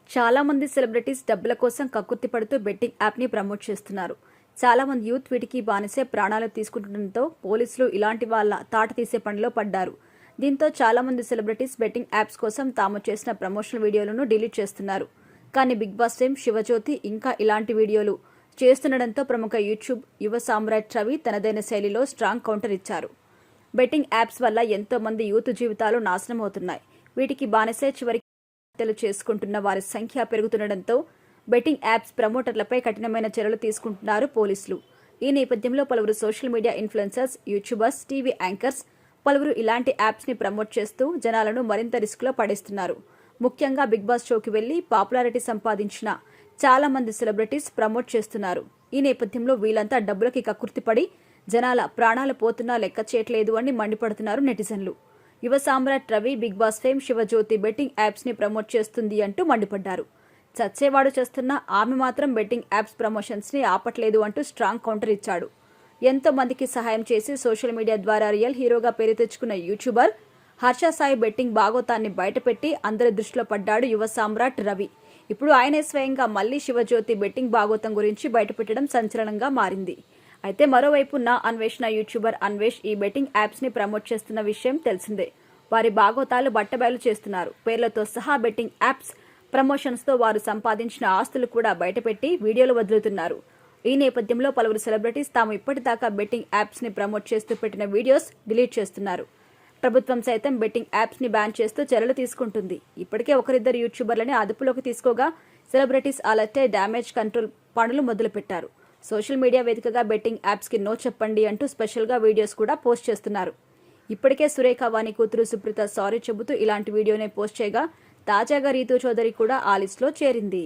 చాలా మంది సెలబ్రిటీస్ డబ్బుల కోసం కక్కుర్తి పడుతూ బెట్టింగ్ యాప్ని ప్రమోట్ చేస్తున్నారు. చాలా మంది యూత్ వీటికి బానిసే ప్రాణాలు తీసుకుంటుండటంతో పోలీసులు ఇలాంటి వాళ్ళ తాట తీసే పనిలో పడ్డారు. దీంతో చాలా మంది సెలబ్రిటీస్ బెట్టింగ్ యాప్స్ కోసం తాము చేసిన ప్రమోషనల్ వీడియోలను డిలీట్ చేస్తున్నారు. కానీ బిగ్ బాస్ ఫేమ్ శివజ్యోతి ఇంకా ఇలాంటి వీడియోలు చేస్తుండటంతో ప్రముఖ యూట్యూబ్ యువ సామ్రాట్ రవి తనదైన శైలిలో స్ట్రాంగ్ కౌంటర్ ఇచ్చారు. బెట్టింగ్ యాప్స్ వల్ల ఎంతో మంది యూత్ జీవితాలు నాశనం అవుతున్నాయి. వీటికి బానిసే చివరికి హత్యలు చేసుకుంటున్న వారి సంఖ్య పెరుగుతుండటంతో బెట్టింగ్ యాప్స్ ప్రమోటర్లపై కఠినమైన చర్యలు తీసుకుంటున్నారు పోలీసులు. ఈ నేపథ్యంలో పలువురు social media influencers, YouTubers, TV anchors పలువురు ఇలాంటి యాప్స్ ని ప్రమోట్ చేస్తూ జనాలను మరింత రిస్క్లో పడేస్తున్నారు. ముఖ్యంగా బిగ్ బాస్ షోకి వెళ్లి పాపులారిటీ సంపాదించిన చాలా మంది సెలబ్రిటీస్ ప్రమోట్ చేస్తున్నారు. ఈ నేపథ్యంలో వీళ్ళంతా డబ్బులకి కక్కుర్తిపడి జనాల ప్రాణాలు పోతున్నా లెక్క చేయట్లేదు అని మండిపడుతున్నారు నెటిజన్లు. Yuva Samrat Ravi Bigg Boss fame Shivajyothi betting apps ని ప్రమోట్ చేస్తుంది అంటూ మండిపడ్డారు. చచ్చేవాడు చేస్తున్న ఆమె మాత్రం బెట్టింగ్ యాప్స్ ప్రమోషన్స్ ని ఆపట్లేదు అంటూ స్ట్రాంగ్ కౌంటర్ ఇచ్చాడు. ఎంతో మందికి సహాయం చేసి సోషల్ మీడియా ద్వారా రియల్ హీరోగా పేరు తెచ్చుకున్న యూట్యూబర్ హర్ష సాయి బెట్టింగ్ భాగోతాన్ని బయటపెట్టి అందరి దృష్టిలో పడ్డాడు యువ సామ్రాట్ రవి. ఇప్పుడు ఆయనే స్వయంగా మళ్లీ శివజ్యోతి బెట్టింగ్ భాగోతం గురించి బయటపెట్టడం సంచలనంగా మారింది. అయితే మరోవైపు నా అన్వేషణ యూట్యూబర్ అన్వేష్ ఈ బెట్టింగ్ యాప్స్ ని ప్రమోట్ చేస్తున్న విషయం తెలిసిందే. వారి భాగోతాలు బట్టబయలు చేస్తున్నారు. పేర్లతో సహా బెట్టింగ్ యాప్స్ ప్రమోషన్స్ తో వారు సంపాదించిన ఆస్తులు కూడా బయటపెట్టి వీడియోలు వదులుతున్నారు. ఈ నేపథ్యంలో పలువురు సెలబ్రిటీస్ తాము ఇప్పటిదాకా బెట్టింగ్ యాప్స్ ని ప్రమోట్ చేస్తూ పెట్టిన వీడియోస్ డిలీట్ చేస్తున్నారు. ప్రభుత్వం సైతం బెట్టింగ్ యాప్స్ ని బ్యాన్ చేస్తూ చర్యలు తీసుకుంటుంది. ఇప్పటికే ఒకరిద్దరు యూట్యూబర్లని అదుపులోకి తీసుకోగా సెలబ్రిటీస్ అలర్టే డ్యామేజ్ కంట్రోల్ పనులు మొదలుపెట్టారు. సోషల్ మీడియా వేదికగా బెట్టింగ్ యాప్స్ కి నో చెప్పండి అంటూ స్పెషల్ గా వీడియోస్ కూడా పోస్ట్ చేస్తున్నారు. ఇప్పటికే సురేఖ వాణి కూతురు సుప్రీత సారీ చెబుతూ ఇలాంటి వీడియోనే పోస్ట్ చేయగా తాజాగా రీతూ చౌదరి కూడా ఆ లిస్ట్ లో చేరింది.